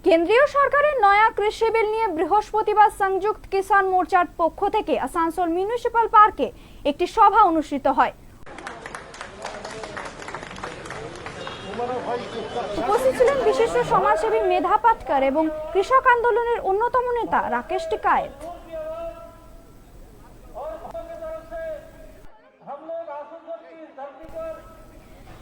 কেন্দ্রীয় সরকারের নয়া কৃষি বিল নিয়ে বৃহস্পতিবার সংযুক্ত কিষাণ মোর্চার পক্ষ থেকে আসানসোল মিউনিসিপাল পার্কে একটি সভা অনুষ্ঠিত হয়। উপস্থিত ছিলেন বিশিষ্ট সমাজসেবী মেধা পাটকার এবং কৃষক আন্দোলনের অন্যতম নেতা রাকেশ টিকায়েত।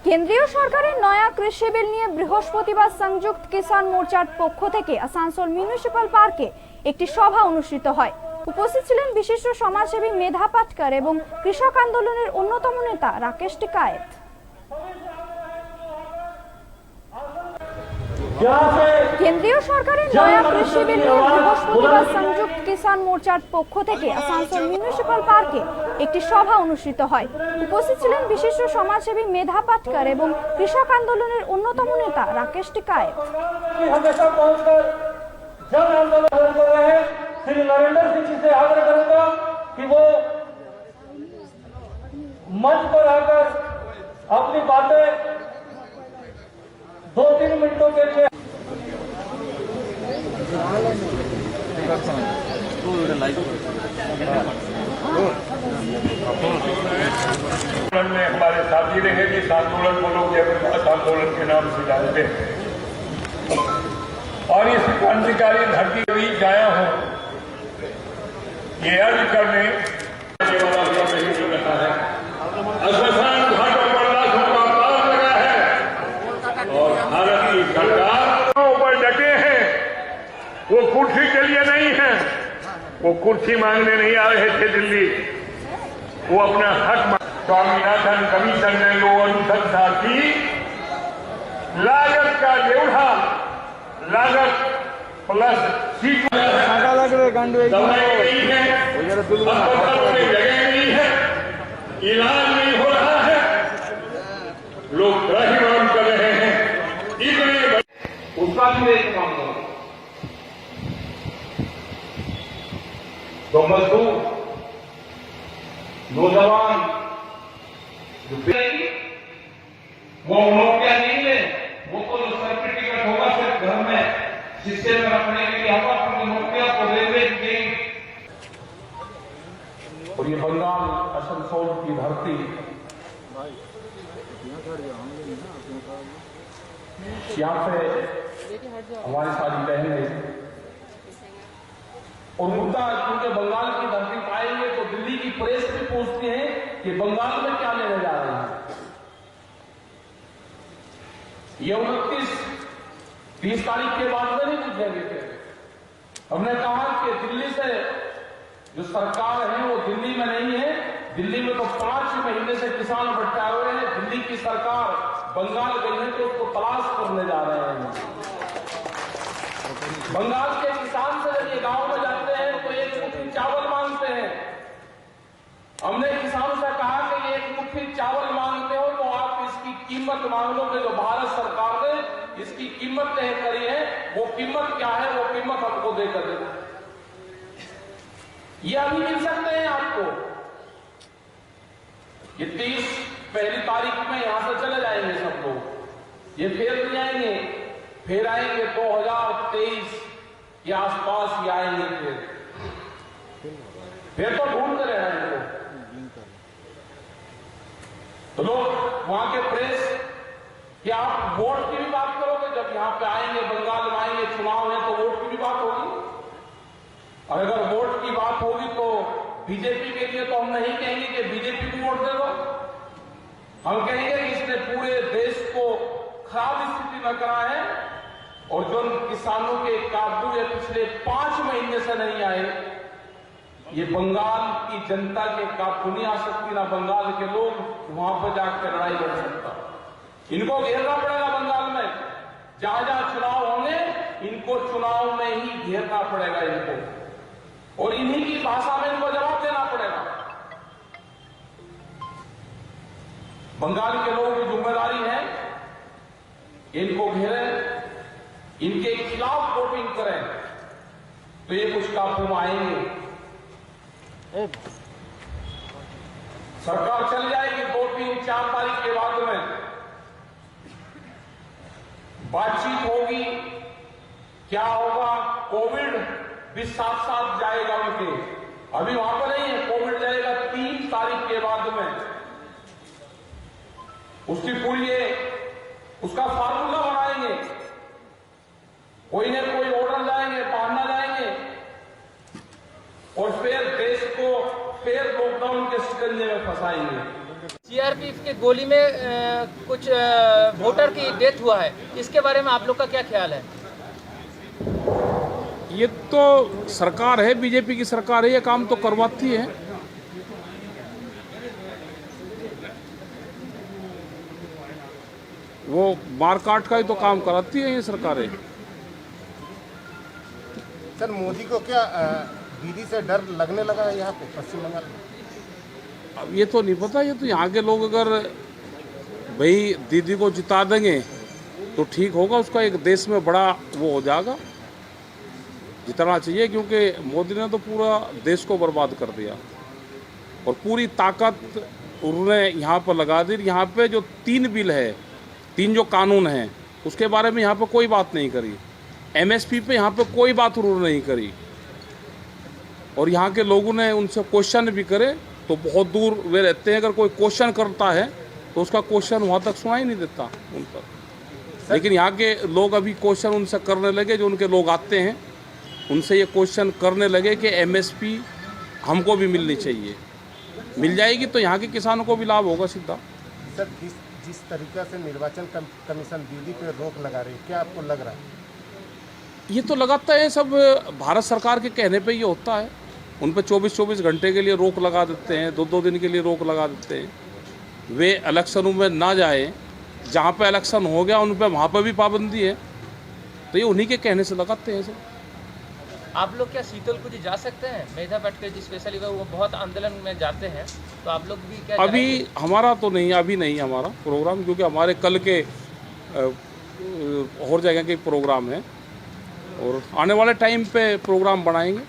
কেন্দ্রীয় সরকারের নয়া কৃষি বিল নিয়ে বৃহস্পতিবার সংযুক্ত কিষাণ মোর্চার পক্ষ থেকে আসানসোল মিউনিসিপাল পার্কে একটি সভা অনুষ্ঠিত হয়। উপস্থিত ছিলেন বিশিষ্ট সমাজসেবী মেধা পাটকার এবং কৃষক আন্দোলনের অন্যতম নেতা রাকেশ টিকায়েত। কেন্দ্রীয় সরকারের নয়া কৃষি বিল নিয়ে বৃহস্পতিবার সংযুক্ত কিষাণ মোর্চার পক্ষ থেকে আসানসোল মিউনিসিপাল পার্কে একটি সভা অনুষ্ঠিত হয়। উপস্থিত ছিলেন বিশিষ্ট সমাজসেবী মেধা পাটকার এবং কৃষক আন্দোলনের অন্যতম নেতা রাকেশ টিকায়েত। मंच पर आकर अपनी बातें 2-3 मिनटों के लिए में हमारे साथी रहे कि आंदोलन बोलो कि आंदोलन के नाम से जानते हैं और इस क्रांतिकारी धरती भी गाया हूं ये अर्ज करने वो कुर्सी के लिए नहीं है, वो कुर्सी मांगने नहीं आ रहे थे दिल्ली, वो अपना हक स्वामीनाथन कमीशन ने लो अनुशंसा की। लागत का लेवड़ा लागत प्लस सीट दवाई नहीं है, अस्पतालों में जगह नहीं है, इलाज नहीं हो रहा है, लोग त्राहिमाम कर रहे हैं। इतने उसका भी एक मामला तो मजदूर नौजवान वो नौकरियां नहीं ले, वो तो जो सर्टिफिकेट होगा सिर्फ घर में शीशे में रखने के लिए होगा, अपनी नौकरियां तो रेलवे की। और ये बंगाल आसनसोल की धरती यहाँ पे हमारी सारी बहनें और मुद्दा क्योंकि बंगाल की धरती पाएंगे तो दिल्ली की प्रेस भी पूछती है कि बंगाल में क्या लेने जा रहे हैं। ये 29-30 तारीख के बाद में नहीं पूछेंगे थे। हमने कहा कि दिल्ली से जो सरकार है वो दिल्ली में नहीं है, दिल्ली में तो 5 महीने से किसान भटकाए हुए हैं। दिल्ली की सरकार बंगाल गई है तो उसको तलाश करने जा रहे हैं। बंगाल के किसान से जब ये गांव में जाते हैं तो एक मुट्ठी चावल मांगते हैं। हमने किसानों से कहा कि ये एक मुट्ठी चावल मांगते हो तो आप इसकी कीमत मांग लो कि जो भारत सरकार ने इसकी कीमत तय करी है वो कीमत क्या है, वो कीमत हमको देकर देना। ये अभी मिल सकते हैं आपको। ये 30 पहली तारीख में यहां से चले जाएंगे सब लोग, ये फिर नहीं आएंगे, फिर आएंगे 2023 के आसपास ही आएंगे, फिर तो ढूंढते रहेंगे। तो लोग वहां के प्रेस कि आप वोट की भी बात करोगे, जब यहां पे आएंगे बंगाल में आएंगे चुनाव है तो वोट की भी बात होगी। और अगर वोट की बात होगी तो बीजेपी के लिए तो हम नहीं कहेंगे कि बीजेपी को वोट दे दो, हम कहेंगे कि इसने पूरे देश को खराब स्थिति में करा है। और जो किसानों के काबू ये पिछले 5 महीने से नहीं आए, ये बंगाल की जनता के काबू नहीं आ सकती, ना बंगाल के लोग वहां पर जाकर लड़ाई लड़ सकता। इनको घेरना पड़ेगा बंगाल में, जहां जहां चुनाव होंगे इनको चुनाव में ही घेरना पड़ेगा इनको, और इन्हीं की भाषा में इनको जवाब देना पड़ेगा। बंगाल के लोगों की जिम्मेदारी है इनको घेरें, इनके खिलाफ वोटिंग करें तो ये कुछ काबू में आएंगे। सरकार चल जाएगी 2-3-4 तारीख के बाद में बातचीत होगी, क्या होगा, कोविड भी साथ साथ जाएगा उनके। अभी वहां पर नहीं है, कोविड जाएगा 3 तारीख के बाद में। उसकी पूरी उसका फार्मूला बनाएंगे, कोई न कोई ऑर्डर लाएंगे, बहाना लाएंगे और फिर देश को फिर लॉकडाउन के शिकंजे में फंसाएंगे। सीआरपीएफ के गोली में कुछ वोटर की डेथ हुआ है, इसके बारे में आप लोग का क्या ख्याल है? ये तो सरकार है, बीजेपी की सरकार है, ये काम तो करवाती है। वो मारकाट का ही तो काम कराती है ये सरकारें। सर, मोदी को क्या दीदी से डर लगने लगा है यहाँ पे पश्चिम बंगाल में? अब ये तो नहीं पता, ये तो यहाँ के लोग अगर भाई दीदी को जिता देंगे तो ठीक होगा, उसका एक देश में बड़ा वो हो जाएगा। जितना चाहिए, क्योंकि मोदी ने तो पूरा देश को बर्बाद कर दिया और पूरी ताकत उन्होंने यहाँ पर लगा दी। यहाँ पे जो 3 बिल है, 3 जो कानून हैं, उसके बारे में यहाँ पे कोई बात नहीं करी। एमएसपी पे यहाँ पे कोई बात उन्होंने नहीं करी और यहाँ के लोगों ने उनसे क्वेश्चन भी करे तो बहुत दूर वे रहते हैं। अगर कोई क्वेश्चन करता है तो उसका क्वेश्चन वहाँ तक सुनाई नहीं देता उन पर। लेकिन यहाँ के लोग अभी क्वेश्चन उनसे करने लगे, जो उनके लोग आते हैं उनसे ये क्वेश्चन करने लगे कि एमएसपी हमको भी मिलनी चाहिए। मिल जाएगी तो यहाँ के किसानों को भी लाभ होगा सीधा। सर, जिस तरीका से निर्वाचन कमीशन दीदी पे रोक लगा रही है, क्या आपको लग रहा है? ये तो लगाता है, सब भारत सरकार के कहने पे ये होता है। उन पे 24-24 घंटे के लिए रोक लगा देते हैं, 2-2 दिन के लिए रोक लगा देते हैं। वे इलेक्शनों में ना जाए, जहाँ पे इलेक्शन हो गया उन पे वहाँ पर भी पाबंदी है, तो ये उन्हीं के कहने से लगाते हैं सब। आप लोग क्या शीतलकुची जा सकते हैं? मेधा पाटकर स्पेशली वो बहुत आंदोलन में जाते हैं, तो आप लोग भी क्या अभी जाएंगे? हमारा तो नहीं, अभी नहीं हमारा प्रोग्राम, क्योंकि हमारे कल के और जगह के प्रोग्राम है और आने वाले टाइम पे प्रोग्राम बनाएंगे।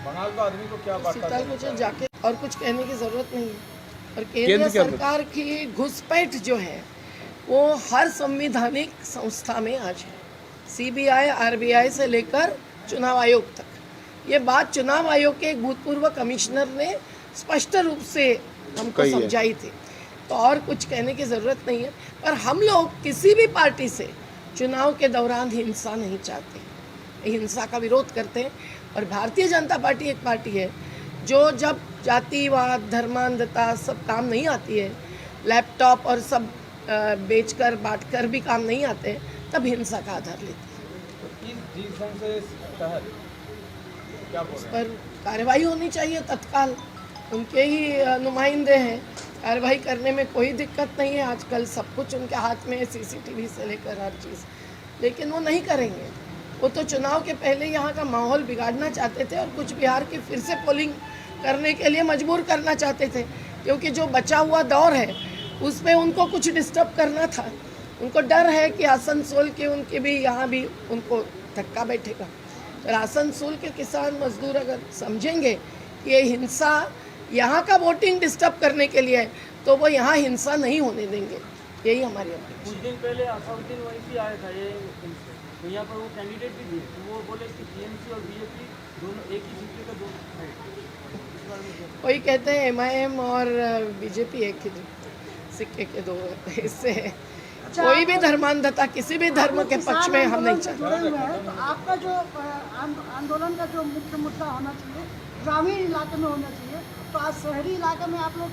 बंगाल का आदमी को क्या बात मुझे जाके और कुछ कहने की जरूरत नहीं है। और केंद्र केंद्र के अंदर सरकार की घुसपैठ जो है वो हर संवैधानिक संस्था में आज है, सीबीआई, आरबीआई से लेकर चुनाव आयोग तक। ये बात चुनाव आयोग के एक भूतपूर्व कमिश्नर ने स्पष्ट रूप से हमको कही है। समझाई थी, तो और कुछ कहने की ज़रूरत नहीं है। पर हम लोग किसी भी पार्टी से चुनाव के दौरान हिंसा नहीं चाहते, हिंसा का विरोध करते हैं। और भारतीय जनता पार्टी एक पार्टी है जो जब जातिवाद, धर्मांधता सब काम नहीं आती है, लैपटॉप और सब बेचकर बांटकर भी काम नहीं आते, तब हिंसा का आधार लेती है। उस पर कार्रवाई होनी चाहिए तत्काल, उनके ही नुमाइंदे हैं, कार्रवाई करने में कोई दिक्कत नहीं है। आजकल सब कुछ उनके हाथ में है, सीसीटीवी से लेकर हर चीज़, लेकिन वो नहीं करेंगे। वो तो चुनाव के पहले यहाँ का माहौल बिगाड़ना चाहते थे और कुछ बिहार की फिर से पोलिंग करने के लिए मजबूर करना चाहते थे, क्योंकि जो बचा हुआ दौर है उसमें उनको कुछ डिस्टर्ब करना था। उनको डर है कि आसनसोल के उनके भी यहाँ भी उनको धक्का बैठेगा। पर आसनसोल के किसान मजदूर अगर समझेंगे कि ये हिंसा यहाँ का वोटिंग डिस्टर्ब करने के लिए है, तो वो यहाँ हिंसा नहीं होने देंगे। यही हमारी अपेक्षा। कुछ दिन पहले असाउद्दीन वैसी आया था, ये तो यहाँ पर वो कैंडिडेट भी थे, तो वो बोले कि टीएमसी और बीजेपी दोनों एक ही सिक्के का दो है। कोई कहते हैं एमआईएम और बीजेपी एक ही सिक्के के दो हिस्से हैं। कोई भी धर्मांधता किसी भी धर्म के पक्ष में हम नहीं चाहते। तो आपका जो आंदोलन का जो मुख्य मुद्दा होना चाहिए ग्रामीण इलाके में होना चाहिए, तो आज शहरी इलाके में आप लोग